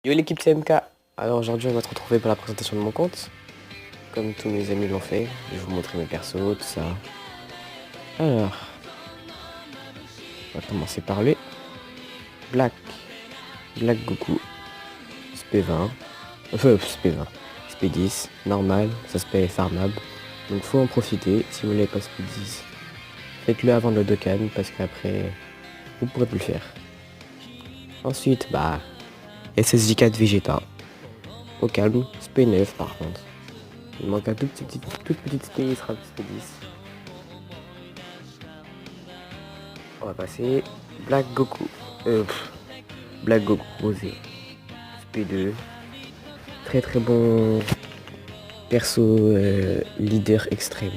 Yo l'équipe CMK. Alors aujourd'hui on va se retrouver pour la présentation de mon compte. Comme tous mes amis l'ont fait, je vais vous montrer mes persos, tout ça. Alors, on va commencer par lui. Black. Black Goku. SP20. SP20. SP10. Normal. Ça se paye farmable. Donc faut en profiter. Si vous n'avez pas SP10, faites-le avant le Dokkan parce qu'après vous pourrez plus le faire. Ensuite, SSJ4 Vegeta. Au calme. SP9 par contre. Il manque un toute petite SP, il sera SP10. On va passer Black Goku. Black Goku Rosé. SP2. Très bon perso leader extrême.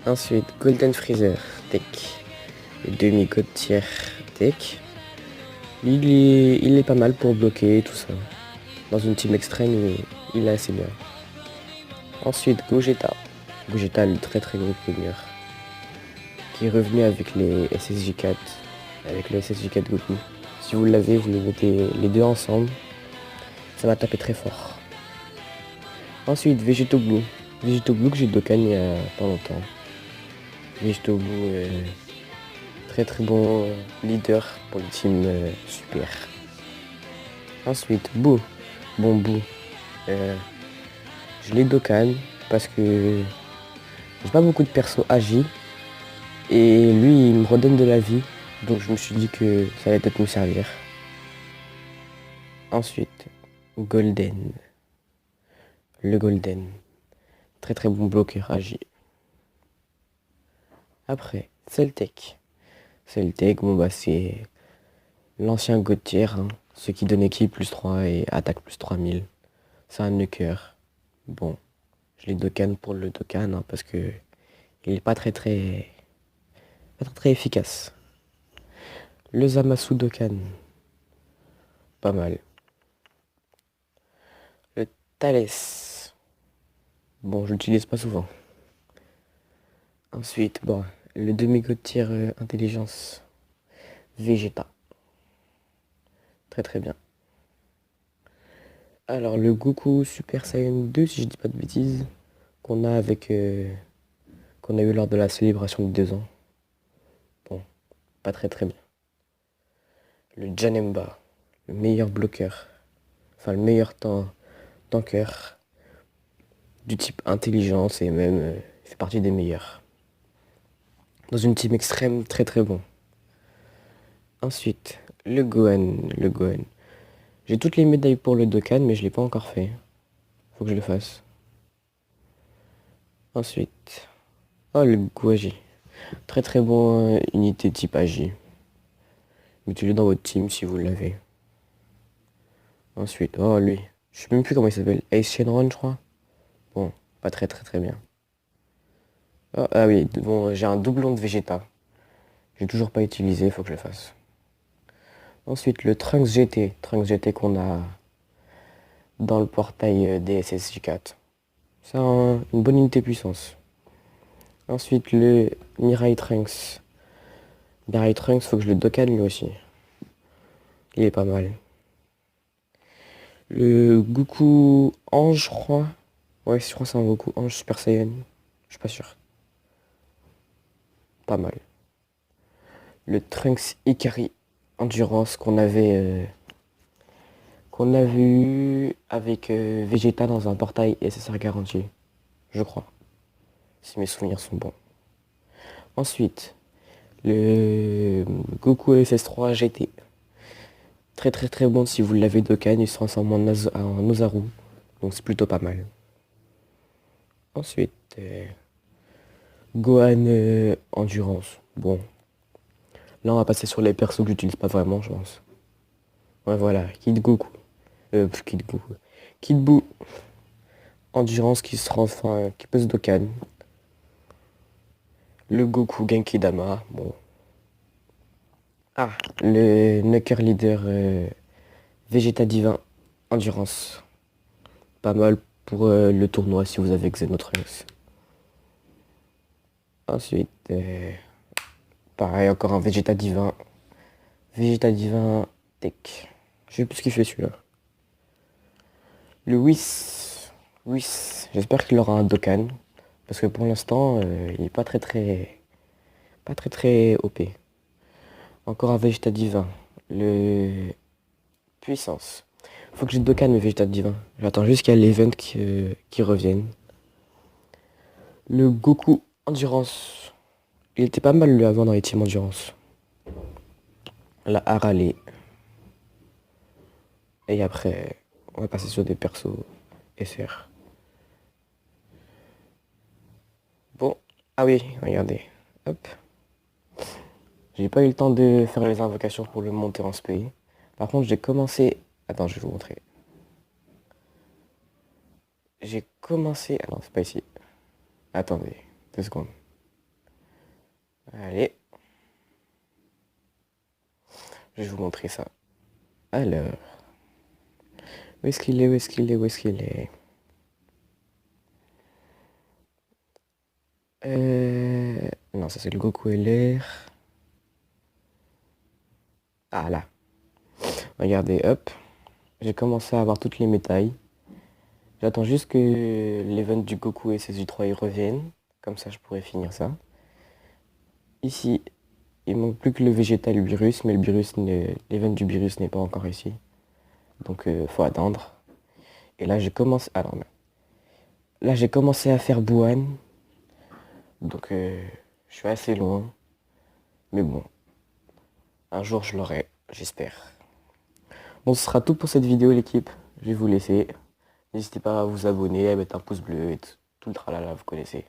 Ensuite Golden Freezer Tech. Demi-god tier Tech. Il est pas mal pour bloquer tout ça. Dans une team extrême, il est assez bien. Ensuite Gogeta. Gogeta, le très gros premier. Qui est revenu avec les SSJ4. Avec le SSJ4 Goku. Si vous l'avez, vous les mettez les deux ensemble. Ça va taper très fort. Ensuite, Vegeto Blue. Vegeto Blue que j'ai Dokkan il y a pas longtemps. Vegeto Blue, très bon leader pour le team super. Ensuite, Boo. Bon Boo. Je l'ai Dokkan parce que j'ai pas beaucoup de persos agi. Et lui, il me redonne de la vie. Donc je me suis dit que ça allait peut-être me servir. Ensuite, Golden. Le Golden. Très bon bloqueur agi. Après, Celtec. Celtec, c'est l'ancien God tier, hein, ce qui donne équipe plus 3 et attaque plus 3000. C'est un nuker. Bon, je l'ai Dokkan pour le Dokkan, hein, parce que il est pas très efficace. Le Zamasu Dokkan. Pas mal. Le Thalès. Bon, je l'utilise pas souvent. Ensuite, le demi-god tier intelligence. Vegeta. Très bien. Alors, le Goku Super Saiyan 2, si je dis pas de bêtises, qu'on a qu'on a eu lors de la célébration de 2 ans. Bon, pas très bien. Le Janemba, le meilleur bloqueur, enfin le meilleur tanker du type intelligence et même il fait partie des meilleurs. Dans une team extrême, très bon. Ensuite, le Gohan. J'ai toutes les médailles pour le Dokkan, mais je l'ai pas encore fait. Faut que je le fasse. Ensuite, le Guaji. Très bon unité type Agi. Mettez-le dans votre team si vous l'avez. Ensuite, lui. Je sais même plus comment il s'appelle. Ace Shenron, je crois. Bon, pas très bien. Ah oui, bon, j'ai un doublon de Vegeta. J'ai toujours pas utilisé, faut que je le fasse. Ensuite, le Trunks GT. Trunks GT qu'on a dans le portail des SSJ4. C'est une bonne unité puissance. Ensuite, le Mirai Trunks. Mirai Trunks, faut que je le Dokkan lui aussi. Il est pas mal. Le Goku Ange, je crois. Ouais, je crois que c'est un Goku Ange Super Saiyan. Je suis pas sûr. Pas mal. Le Trunks Ikari Endurance qu'on avait eu avec Vegeta dans un portail SSR garanti. Je crois. Si mes souvenirs sont bons. Ensuite, le Goku SS3 GT. Très bon si vous l'avez Dokkan, il se transforme en Ozaru. Donc c'est plutôt pas mal. Ensuite, Gohan Endurance. Bon. Là on va passer sur les persos que j'utilise pas vraiment, je pense. Ouais voilà, Kid Goku. Kid Goku. Kid Buu. Endurance qui se transforme, qui peut se Dokkan. Le Goku Genki Dama. Bon. Le Nucker Leader Vegeta Divin. Endurance. Pas mal pour le tournoi si vous avez Xenotrunks. Ensuite, pareil, encore un Vegeta Divin. Vegeta Divin Tech. Je sais plus ce qu'il fait celui-là. Le Whis. Whis. J'espère qu'il aura un Dokkan. Parce que pour l'instant, il est pas très très OP. Encore un Vegeta divin. Le puissance. Faut que j'ai Dokkan mes Vegeta divin. J'attends juste qu'il y ait l'event qui revienne. Le Goku Endurance. Il était pas mal lui avant dans les teams Endurance. La Harale. Et après, on va passer sur des persos SR. Bon. Ah oui, regardez. Hop. J'ai pas eu le temps de faire les invocations pour le monter en spé. Par contre, j'ai commencé... Attends, je vais vous montrer. J'ai commencé... Ah non, c'est pas ici. Attendez, 2 secondes. Allez. Je vais vous montrer ça. Alors. Où est-ce qu'il est? Où est-ce qu'il est? Où est-ce qu'il est? Non, ça c'est le Goku LR. Ah là. Regardez, hop. J'ai commencé à avoir toutes les médailles. J'attends juste que l'event du Goku et ses U3 y reviennent. Comme ça, je pourrais finir ça. Ici, il manque plus que le Vegeta et le Beerus, mais l'event du Beerus n'est pas encore ici. Donc, faut attendre. Et là, j'ai commencé... Ah non, là, j'ai commencé à faire Buan. Donc, je suis assez loin. Mais bon, un jour, je l'aurai, j'espère. Bon, ce sera tout pour cette vidéo, l'équipe. Je vais vous laisser. N'hésitez pas à vous abonner, à mettre un pouce bleu et tout le tralala, vous connaissez.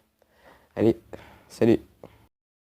Allez, salut!